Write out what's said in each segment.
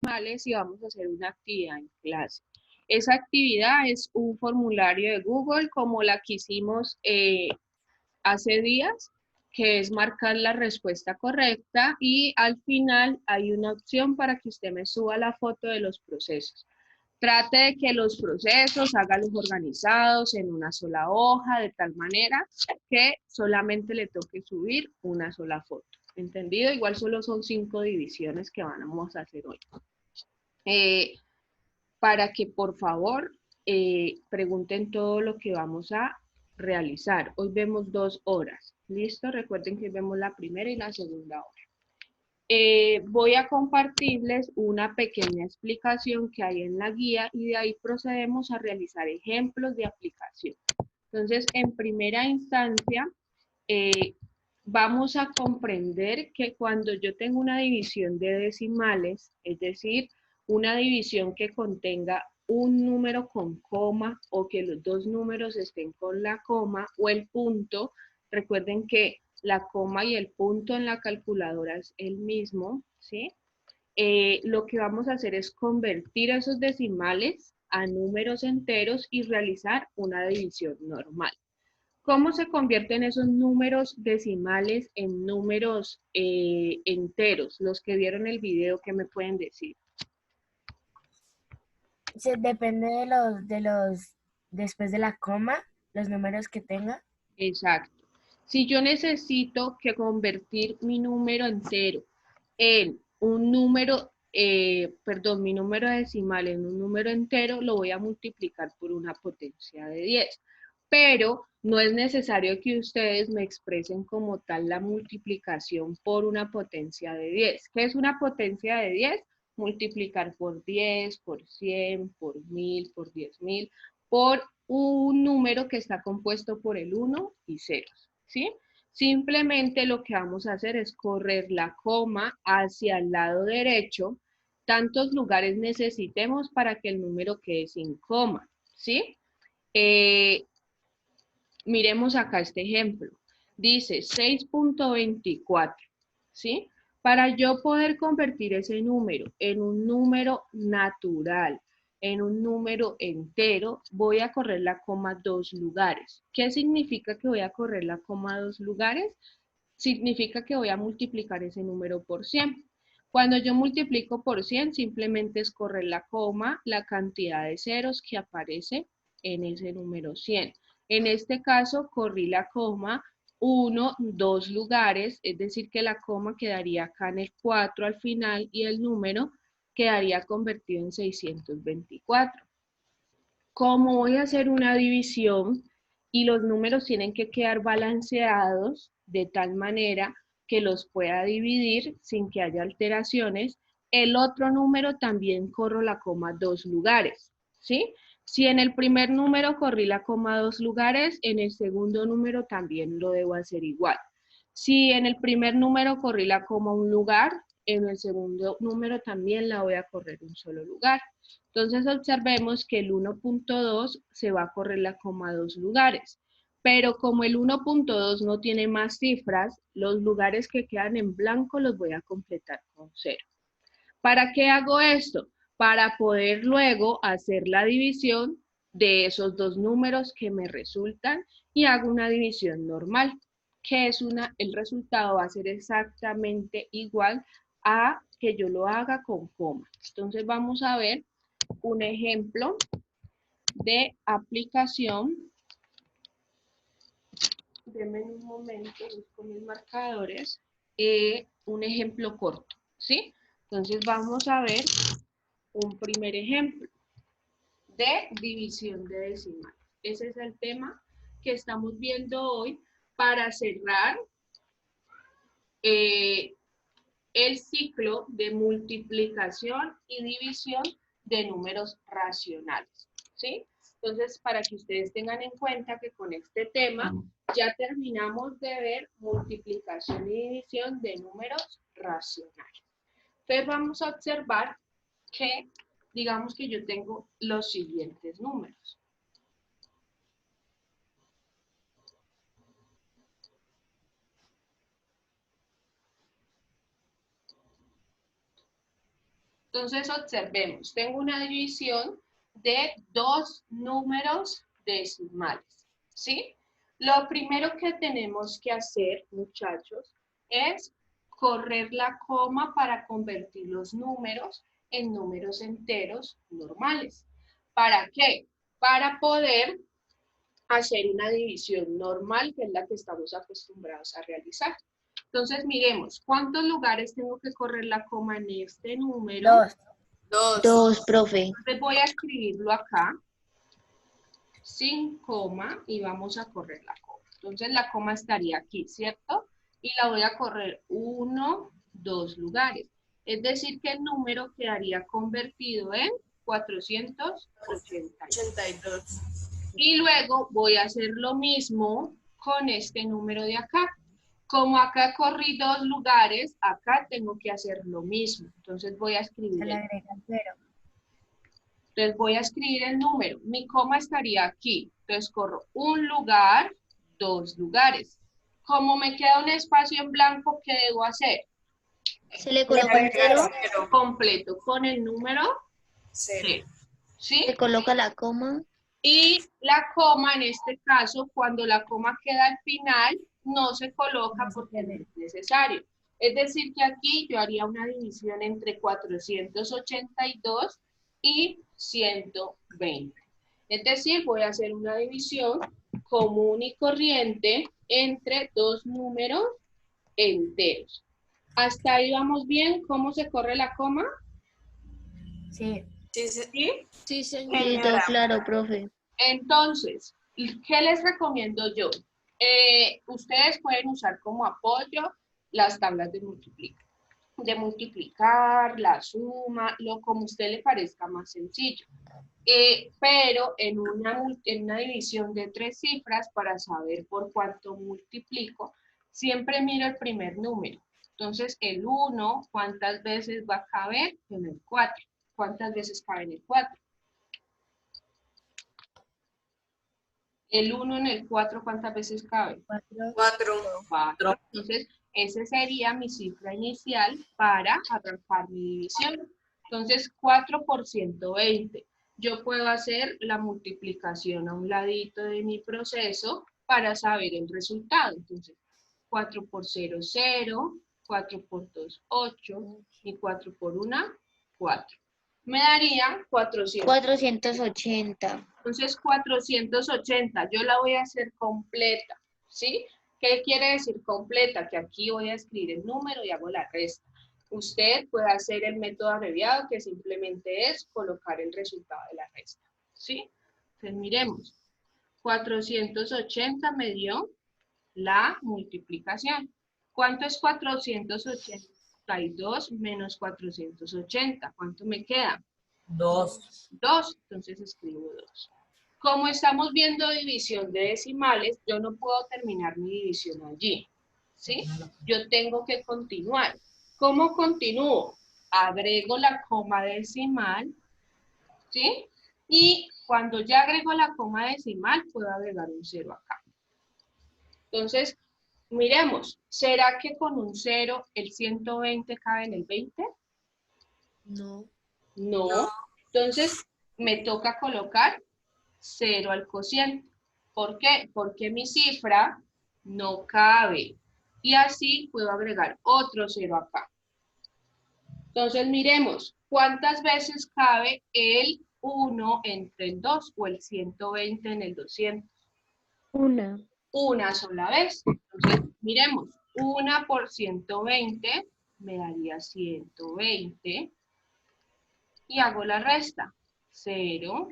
decimales y vamos a hacer una actividad en clase. Esa actividad es un formulario de Google como la que hicimos hace días, que es marcar la respuesta correcta y al final hay una opción para que usted me suba la foto de los procesos. Trate de que los procesos, hágalos organizados en una sola hoja, de tal manera que solamente le toque subir una sola foto. ¿Entendido? Igual solo son 5 divisiones que vamos a hacer hoy. Eh, para que por favor pregunten todo lo que vamos a realizar. Hoy vemos 2 horas. ¿Listo? Recuerden que vemos la primera y la segunda hora. Voy a compartirles una pequeña explicación que hay en la guía y de ahí procedemos a realizar ejemplos de aplicación. Entonces, en primera instancia, eh, vamos a comprender que cuando yo tengo una división de decimales, es decir, una división que contenga un número con coma o que los dos números estén con la coma o el punto, recuerden que la coma y el punto en la calculadora es el mismo, ¿sí? Lo que vamos a hacer es convertir esos decimales a números enteros y realizar una división normal. ¿Cómo se convierten esos números decimales en números enteros? Los que vieron el video, ¿qué me pueden decir? Depende después de la coma, los números que tenga. Exacto. Si yo necesito que convertir mi número entero en un número, perdón, mi número decimal en un número entero, lo voy a multiplicar por una potencia de 10. Pero no es necesario que ustedes me expresen como tal la multiplicación por una potencia de 10. ¿Qué es una potencia de 10? Multiplicar por 10, por 100, por 1000, por 10.000, por un número que está compuesto por el 1 y ceros, ¿sí? Simplemente lo que vamos a hacer es correr la coma hacia el lado derecho, tantos lugares necesitemos para que el número quede sin coma, ¿sí? Eh, Miremos acá este ejemplo. Dice 6.24, ¿sí? Para yo poder convertir ese número en un número natural, en un número entero, voy a correr la coma 2 lugares. ¿Qué significa que voy a correr la coma 2 lugares? Significa que voy a multiplicar ese número por 100. Cuando yo multiplico por 100, simplemente es correr la coma, la cantidad de ceros que aparece en ese número 100. En este caso, corrí la coma 1, 2 lugares, es decir, que la coma quedaría acá en el 4 al final y el número quedaría convertido en 624. Como voy a hacer una división y los números tienen que quedar balanceados de tal manera que los pueda dividir sin que haya alteraciones, el otro número también corro la coma 2 lugares, ¿sí? Si en el primer número corrí la coma 2 lugares, en el segundo número también lo debo hacer igual. Si en el primer número corrí la coma 1 lugar, en el segundo número también la voy a correr un solo lugar. Entonces observemos que el 1.2 se va a correr la coma 2 lugares, pero como el 1.2 no tiene más cifras, los lugares que quedan en blanco los voy a completar con 0. ¿Para qué hago esto? Para poder luego hacer la división de esos dos números que me resultan y hago una división normal, que es el resultado va a ser exactamente igual a que yo lo haga con coma. Entonces vamos a ver un ejemplo de aplicación. Denme un momento, busco mis marcadores. Un ejemplo corto, ¿sí? Entonces vamos a ver un primer ejemplo de división de decimales. Ese es el tema que estamos viendo hoy para cerrar eh, el ciclo de multiplicación y división de números racionales, ¿sí? Entonces, para que ustedes tengan en cuenta que con este tema ya terminamos de ver multiplicación y división de números racionales. Entonces, vamos a observar que, digamos que yo tengo los siguientes números. Entonces observemos, tengo una división de 2 números decimales, ¿sí? Lo primero que tenemos que hacer, muchachos, es correr la coma para convertir los números en números enteros normales. ¿Para qué? Para poder hacer una división normal, que es la que estamos acostumbrados a realizar. Entonces, miremos, ¿cuántos lugares tengo que correr la coma en este número? 2. 2, profe. Entonces voy a escribirlo acá, sin coma, y vamos a correr la coma. Entonces la coma estaría aquí, ¿cierto? Y la voy a correr 1, 2 lugares. Es decir, que el número quedaría convertido en 482. Y luego voy a hacer lo mismo con este número de acá. Como acá corrí 2 lugares, acá tengo que hacer lo mismo. Entonces voy a escribir. Se le agrega 0. Entonces voy a escribir el número. Mi coma estaría aquí. Entonces corro 1 lugar, 2 lugares. Como me queda un espacio en blanco, ¿qué debo hacer? Se le coloca un 0, Completo con el número 0. ¿Sí? se coloca la coma. Y la coma, en este caso, cuando la coma queda al final, no se coloca porque no es necesario. Es decir, que aquí yo haría una división entre 482 y 120. Es decir, voy a hacer una división común y corriente entre 2 números enteros. ¿Hasta ahí vamos bien? ¿Cómo se corre la coma? Sí. ¿Sí? Sí, todo claro, profe. Entonces, ¿qué les recomiendo yo? Ustedes pueden usar como apoyo las tablas de multiplicar, la suma, lo como a usted le parezca más sencillo. Pero en una división de 3 cifras, para saber por cuánto multiplico, siempre miro el primer número. Entonces, el 1, ¿cuántas veces va a caber? En el 4. ¿Cuántas veces cabe en el 4? El 1 en el 4, ¿cuántas veces cabe? 4. 4. Entonces, esa sería mi cifra inicial para arrancar mi división. Entonces, 4 por 120. Yo puedo hacer la multiplicación a un ladito de mi proceso para saber el resultado. Entonces, 4 por 0, 0. 4 por 2, 8. Y 4 por 1, 4. Me daría 400. 480. Entonces, 480, yo la voy a hacer completa, ¿sí? ¿Qué quiere decir completa? Que aquí voy a escribir el número y hago la resta. Usted puede hacer el método abreviado, que simplemente es colocar el resultado de la resta, ¿sí? Entonces, miremos. 480 me dio la multiplicación. ¿Cuánto es 482 menos 480? ¿Cuánto me queda? 2. 2, entonces escribo 2. Como estamos viendo división de decimales, yo no puedo terminar mi división allí, ¿sí? Yo tengo que continuar. ¿Cómo continúo? Agrego la coma decimal, ¿sí? Y cuando ya agrego la coma decimal, puedo agregar un 0 acá. Entonces, miremos, ¿será que con un 0 el 120 cabe en el 20? No. No. Entonces, me toca colocar 0 al cociente. ¿Por qué? Porque mi cifra no cabe. Y así puedo agregar otro 0 acá. Entonces, miremos, ¿cuántas veces cabe el 1 entre el 2 o el 120 en el 200? Una. Una sola vez. Entonces, miremos, 1 por 120 me daría 120. Y hago la resta. 0.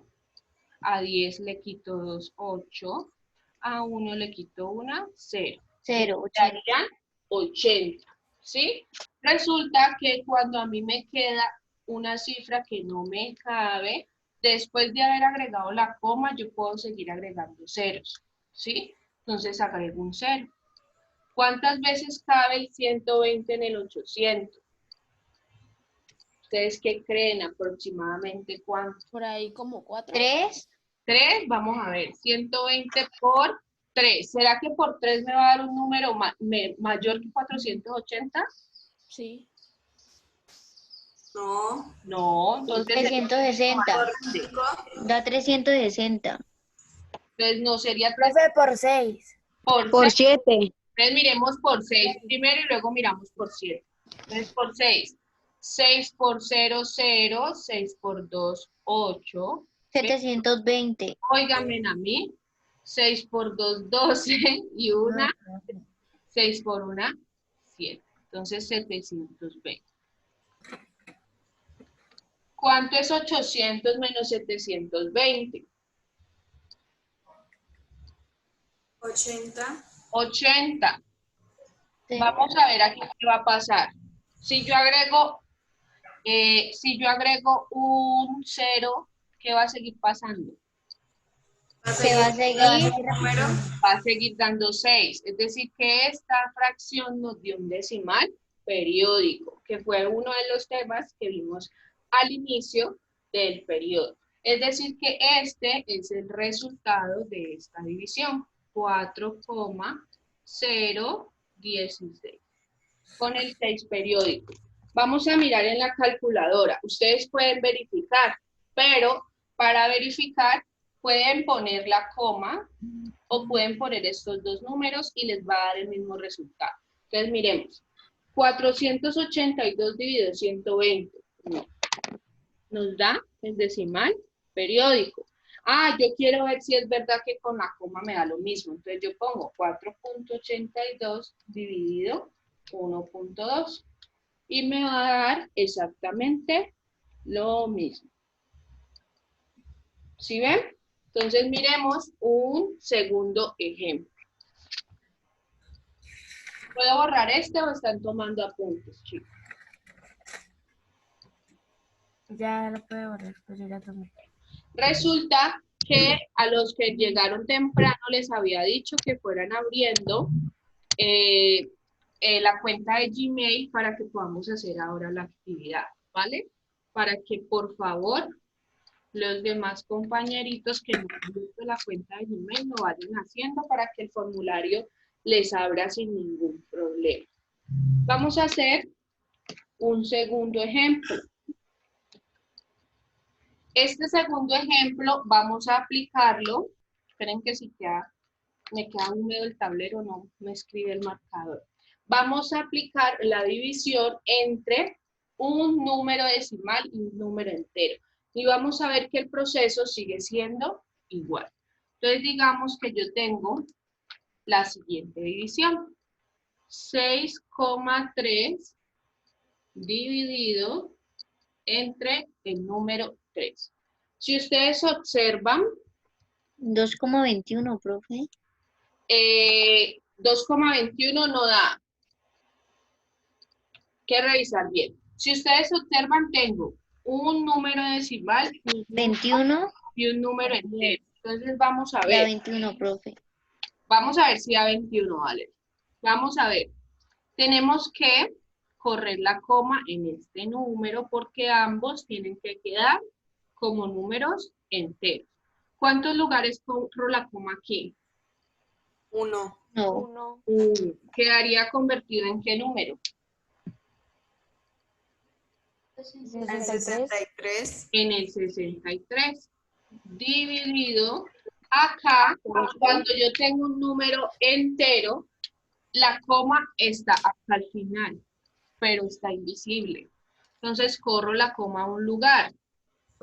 A 10 le quito 2, 8. A 1 le quito 1, 0. 0, 80. Darían 80. ¿Sí? Resulta que cuando a mí me queda una cifra que no me cabe, después de haber agregado la coma, yo puedo seguir agregando ceros. ¿Sí? Entonces agrego un 0. ¿Cuántas veces cabe el 120 en el 800? ¿Ustedes qué creen aproximadamente cuánto? Por ahí como 4. 3. 3, vamos a ver, 120 por 3. ¿Será que por 3 me va a dar un número mayor que 480? Sí. No. No, entonces 360. 5. Da 360. entonces no sería Profe, por 6. por 6. 7. Entonces miremos por 6 primero y luego miramos por 7. Entonces por 6. 6 por 0, 0. 6 por 2, 8. 720. Óigame a mí. 6 por 2, 12. Y 1, 6 por 1, 7. Entonces 720. ¿Cuánto es 800 menos 720? 80. 80. Vamos a ver aquí qué va a pasar. Si yo agrego un 0, ¿qué va a seguir pasando? Se va a seguir. Va a seguir dando 6. Es decir, que esta fracción nos dio un decimal periódico, que fue uno de los temas que vimos al inicio del periodo. Es decir, que este es el resultado de esta división, 4,016, con el 6 periódico. Vamos a mirar en la calculadora. Ustedes pueden verificar, pero para verificar pueden poner la coma o pueden poner estos dos números y les va a dar el mismo resultado. Entonces miremos. 482 dividido 120. No. Nos da el decimal periódico. Yo quiero ver si es verdad que con la coma me da lo mismo. Entonces yo pongo 4.82 dividido 1.2 y me va a dar exactamente lo mismo. ¿Sí ven? Entonces miremos un segundo ejemplo. ¿Puedo borrar este o están tomando apuntes, chicos? Ya lo puedo borrar, pues yo ya tomé. Resulta que a los que llegaron temprano les había dicho que fueran abriendo la cuenta de Gmail para que podamos hacer ahora la actividad, ¿vale? Para que por favor los demás compañeritos que no han visto la cuenta de Gmail lo vayan haciendo para que el formulario les abra sin ningún problema. Vamos a hacer un segundo ejemplo. Este segundo ejemplo vamos a aplicarlo. Esperen que si me queda húmedo el tablero, no me escribe el marcador. Vamos a aplicar la división entre un número decimal y un número entero. Y vamos a ver que el proceso sigue siendo igual. Entonces digamos que yo tengo la siguiente división. 6,3 dividido entre el número 3. Si ustedes observan, 2,21, profe. 2,21 no da. Que revisar bien. Si ustedes observan, tengo un número decimal 21. Y un número entero. Entonces vamos a Da ver. 21, profe. Vamos a ver si da 21, vale. Vamos a ver. Tenemos que correr la coma en este número porque ambos tienen que quedar como números enteros. ¿Cuántos lugares corro la coma aquí? 1. No. ¿Quedaría convertido en qué número? 63. En el 63. Dividido acá, cuando yo tengo un número entero, la coma está hasta el final, pero está invisible. Entonces corro la coma a un lugar.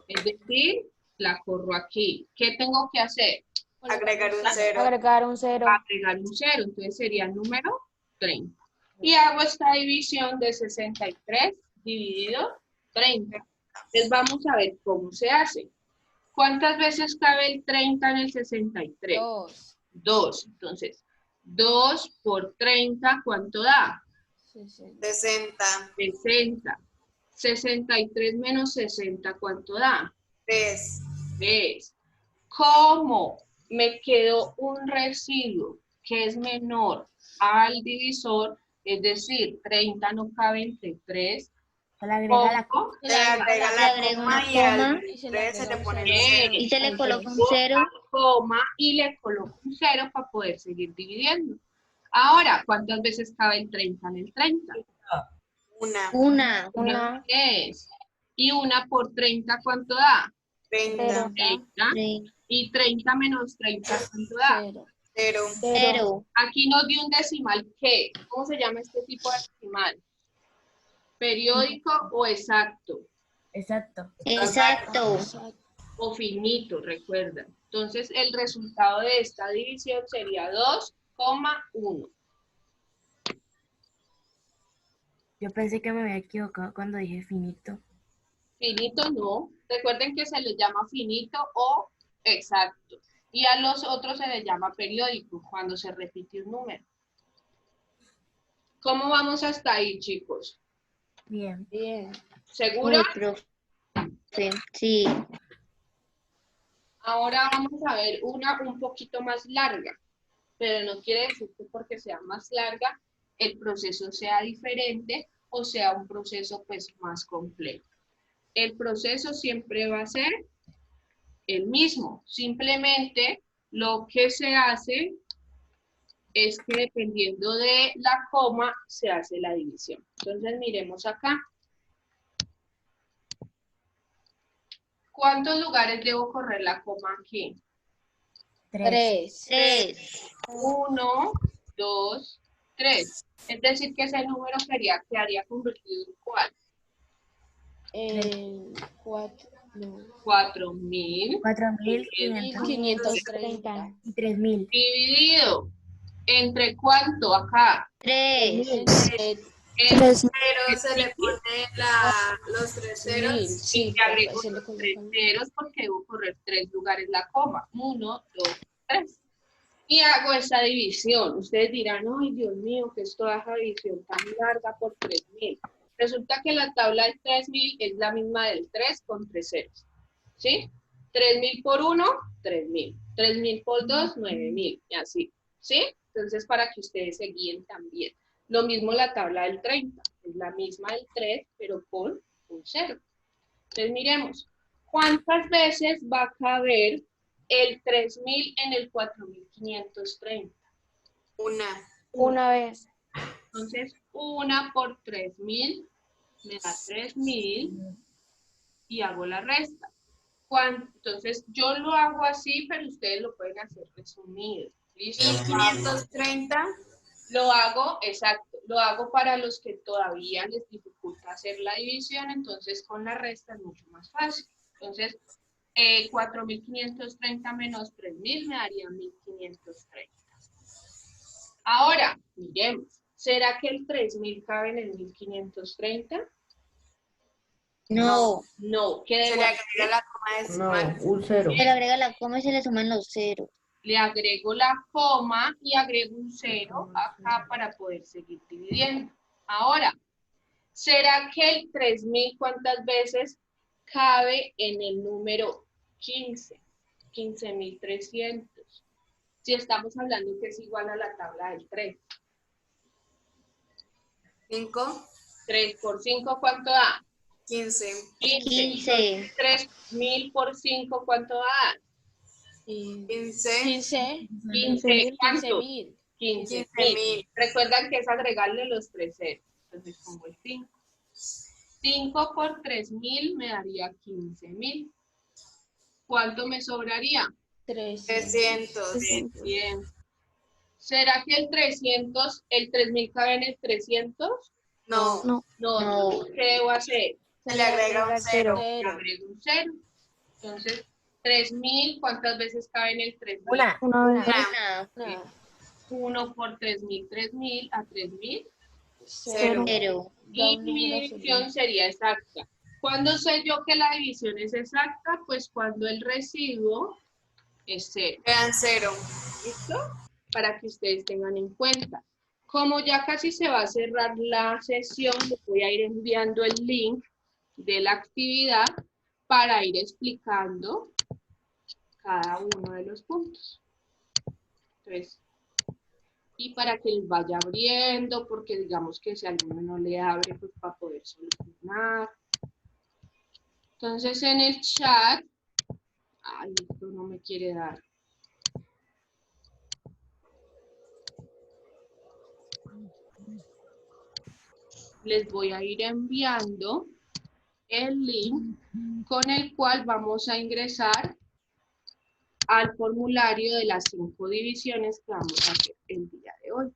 Es decir, la corro aquí. ¿Qué tengo que hacer? Agregar un 0. Agregar un 0. Agregar un 0. Entonces sería el número 30. Y hago esta división de 63 dividido 30. Entonces vamos a ver cómo se hace. ¿Cuántas veces cabe el 30 en el 63? 2. 2. Entonces, 2 por 30, ¿cuánto da? 60. 60. 63 menos 60, ¿cuánto da? 3. 3. ¿Cómo me quedó un residuo que es menor al divisor? Es decir, 30 no cabe entre 3. Se le agrega la ¿Cómo? Se le agrega la coma y al y se 3 se le pone el Bien. 0. Y se le coloca un 0. Coma y le coloco un 0 para poder seguir dividiendo. Ahora, ¿cuántas veces cabe el 30 en el 30? Una. Una. Una vez. Y 1 por 30, ¿cuánto da? 30. 30. Y 30 menos 30, ¿cuánto da? 0. Cero. Aquí nos dio un decimal, ¿qué? ¿Cómo se llama este tipo de decimal? ¿Periódico o exacto? Exacto. Exacto. O finito, recuerda. Entonces, el resultado de esta división sería 2,1. Yo pensé que me había equivocado cuando dije finito. Finito no. Recuerden que se les llama finito o exacto. Y a los otros se les llama periódico, cuando se repite un número. ¿Cómo vamos hasta ahí, chicos? Bien. ¿Seguro? Muy profe. Sí. Ahora vamos a ver una un poquito más larga, pero no quiere decir que porque sea más larga el proceso sea diferente o sea un proceso pues más complejo. El proceso siempre va a ser el mismo, simplemente lo que se hace es que dependiendo de la coma se hace la división. Entonces miremos acá. ¿Cuántos lugares debo correr la coma aquí? 3. 3. 1, 2, 3. Es decir, que ese número quedaría convertido en ¿cuál? 4.000 4.530 y 3.000. dividido. ¿Entre cuánto acá? 3. En Pero se le pone los 3 ceros. y te agrego los 3 ceros porque debo correr 3 lugares la coma. 1, 2, 3. Y hago esa división. Ustedes dirán, ay, Dios mío, que es toda esa división tan larga por 3.000. Resulta que la tabla del 3.000 es la misma del 3 con 3 ceros. ¿Sí? 3.000 por 1, 3.000. 3.000 por 2, 9.000. Y así. ¿Sí? Entonces, para que ustedes se guíen también. Lo mismo la tabla del 30. Es la misma del 3, pero con un 0. Entonces, miremos. ¿Cuántas veces va a caber el 3.000 en el 4.530? Una vez. Entonces, 1 por 3.000 me da 3.000 y hago la resta. Entonces, yo lo hago así, pero ustedes lo pueden hacer resumido. ¿Listo? 530. Lo hago, exacto, lo hago para los que todavía les dificulta hacer la división, entonces con la resta es mucho más fácil. Entonces, 4.530 menos 3.000 me daría 1.530. Ahora, miremos, ¿será que el 3.000 cabe en el 1.530? No. No, ¿qué Se debo le hacer? agrega la coma decimal. No, un cero. Se le agrega la coma y se le suman los ceros. Le agrego la coma y agrego un 0 acá para poder seguir dividiendo. Ahora, ¿será que el 3.000 cuántas veces cabe en el número 15? 15.300. Si estamos hablando que es igual a la tabla del 3. 5. 3 por 5, ¿cuánto da? 15. 15. 3.000 por 5, ¿cuánto da? 15. 15, ¿cuánto? 15.000. 15.000. Recuerdan que es agregarle los 3 ceros. Entonces pongo el 5. 5 por 3.000 me daría 15.000. ¿Cuánto me sobraría? 300. 300. ¿Será que el 3.000 cabe en el 300? No. No. ¿Qué debo hacer? Se le agrega un 0. Le agrego un 0. Entonces, 3.000, ¿cuántas veces cabe en el 3.000? Una. Una. 1 por 3.000, 3.000 a 3.000. 0. Cero. Y mi división sería exacta. ¿Cuándo sé yo que la división es exacta? Pues cuando el residuo es 0. Quedan 0. ¿Listo? Para que ustedes tengan en cuenta. Como ya casi se va a cerrar la sesión, les voy a ir enviando el link de la actividad para ir explicando cada uno de los puntos. Entonces, y para que les vaya abriendo, porque digamos que si alguno no le abre, pues para poder solucionar. Entonces en el chat, ay, esto no me quiere dar. Les voy a ir enviando el link con el cual vamos a ingresar al formulario de las 5 divisiones que vamos a hacer el día de hoy.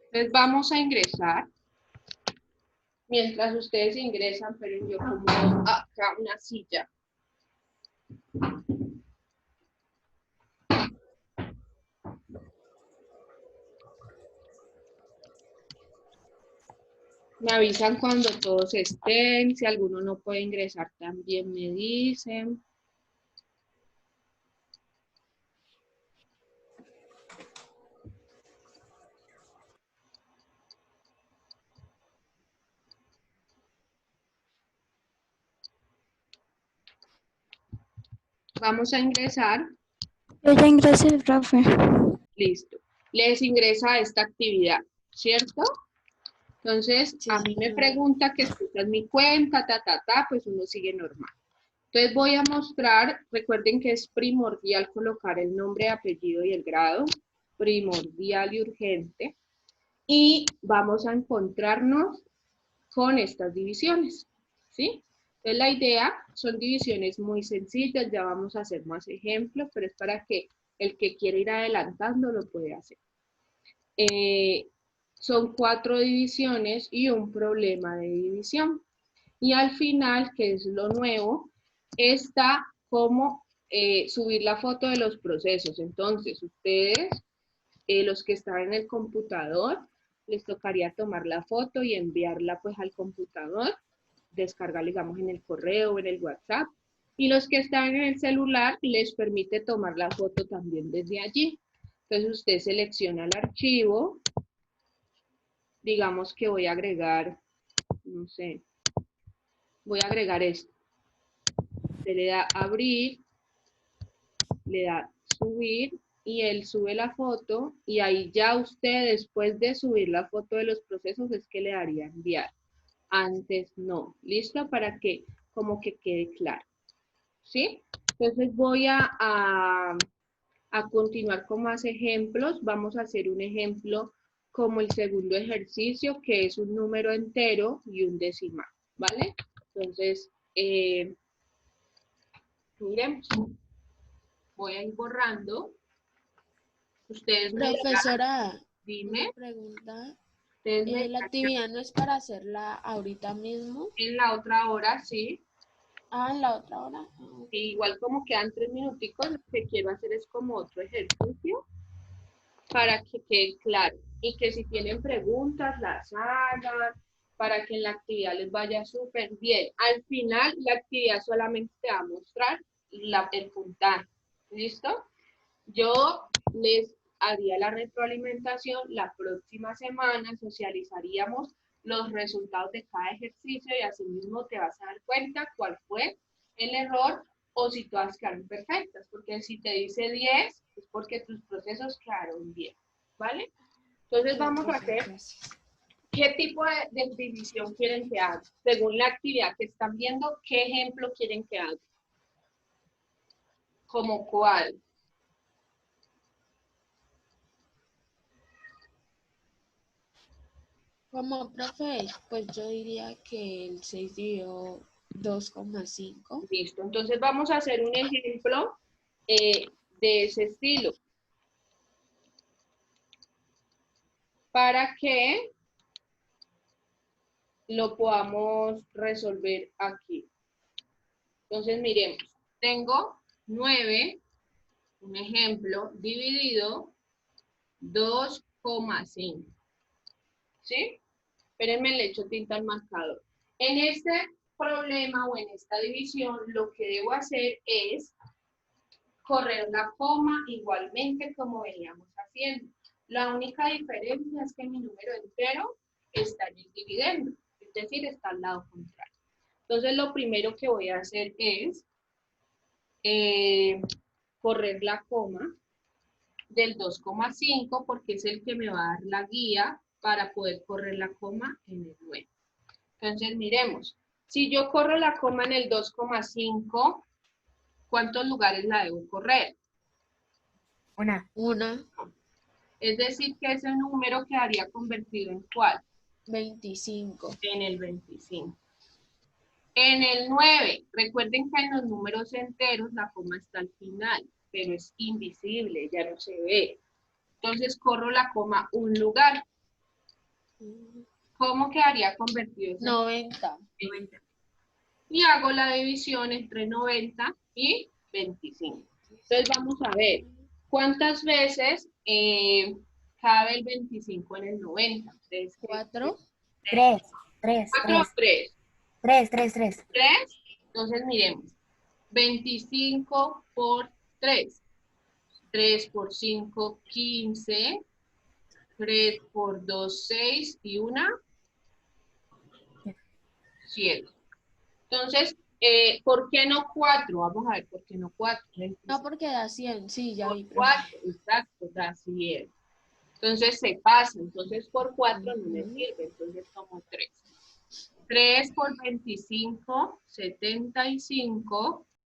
Entonces vamos a ingresar. Mientras ustedes ingresan, pero yo pongo acá una silla. Me avisan cuando todos estén, si alguno no puede ingresar también me dicen. Vamos a ingresar. Yo ya ingresé, profe. Listo. Les ingresa esta actividad, ¿cierto? Entonces, Sí. a mí me pregunta que esta es mi cuenta, pues uno sigue normal. Entonces voy a mostrar, recuerden que es primordial colocar el nombre, apellido y el grado, primordial y urgente. Y vamos a encontrarnos con estas divisiones, ¿sí? Entonces la idea son divisiones muy sencillas, ya vamos a hacer más ejemplos, pero es para que el que quiera ir adelantando lo puede hacer. Son 4 divisiones y un problema de división. Y al final, que es lo nuevo, está cómo subir la foto de los procesos. Entonces, ustedes, los que están en el computador, les tocaría tomar la foto y enviarla pues al computador, descargarla, digamos, en el correo o en el WhatsApp. Y los que están en el celular, les permite tomar la foto también desde allí. Entonces, usted selecciona el archivo. Digamos que voy a agregar, no sé, voy a agregar esto. Usted le da abrir, le da subir y él sube la foto y ahí ya usted después de subir la foto de los procesos es que le daría enviar. Antes no. ¿Listo? Para que como que quede claro. ¿Sí? Entonces voy a continuar con más ejemplos. Vamos a hacer un ejemplo como el segundo ejercicio, que es un número entero y un decimal, ¿vale? Entonces, miremos. Voy a ir borrando. Ustedes me dirán, Profesora, dime, una pregunta. ustedes me La dirán actividad no es para hacerla ahorita mismo. en la otra hora, sí. Ah, en la otra hora. Igual como quedan 3 minuticos, lo que quiero hacer es como otro ejercicio para que quede claro. Y que si tienen preguntas, las hagan, para que en la actividad les vaya súper bien. Al final, la actividad solamente te va a mostrar el puntaje. ¿Listo? Yo les haría la retroalimentación, la próxima semana socializaríamos los resultados de cada ejercicio y así mismo te vas a dar cuenta cuál fue el error o si todas quedaron perfectas, porque si te dice 10 es porque tus procesos quedaron bien, ¿vale? Entonces vamos a hacer, ¿qué tipo de división quieren que haga? Según la actividad que están viendo, ¿qué ejemplo quieren que haga? ¿Como cuál? Como profe, pues yo diría que el 6 dio 2,5. Listo, entonces vamos a hacer un ejemplo de ese estilo. Para que lo podamos resolver aquí. Entonces miremos, tengo 9, un ejemplo, dividido 2,5. ¿Sí? Espérenme, le echo tinta al marcador. En este problema o en esta división, lo que debo hacer es correr la coma igualmente como veníamos haciendo. La única diferencia es que mi número entero está en el dividendo, es decir, está al lado contrario. Entonces, lo primero que voy a hacer es correr la coma del 2,5 porque es el que me va a dar la guía para poder correr la coma en el 9. Entonces, miremos. Si yo corro la coma en el 2,5, ¿cuántos lugares la debo correr? Una. Es decir, que ese número quedaría convertido en ¿cuál? 25. En el 25. En el 9, recuerden que en los números enteros la coma está al final, pero es invisible, ya no se ve. Entonces corro la coma un lugar. ¿Cómo quedaría convertido ese 90. y hago la división entre 90 y 25. Entonces vamos a ver cuántas veces cabe el 25 en el 90. 4. 3. 4 o 3. 3. 3. Entonces miremos. 25 por 3. 3 por 5, 15. 3 por 2, 6 y 1, 7. Entonces, ¿por qué no 4? Vamos a ver, ¿por qué no 4? No, porque da 100. Sí, ya vi. Por 4, exacto, da 100. Entonces se pasa, entonces por 4 no me sirve, entonces tomo 3. 3 por 25, 75,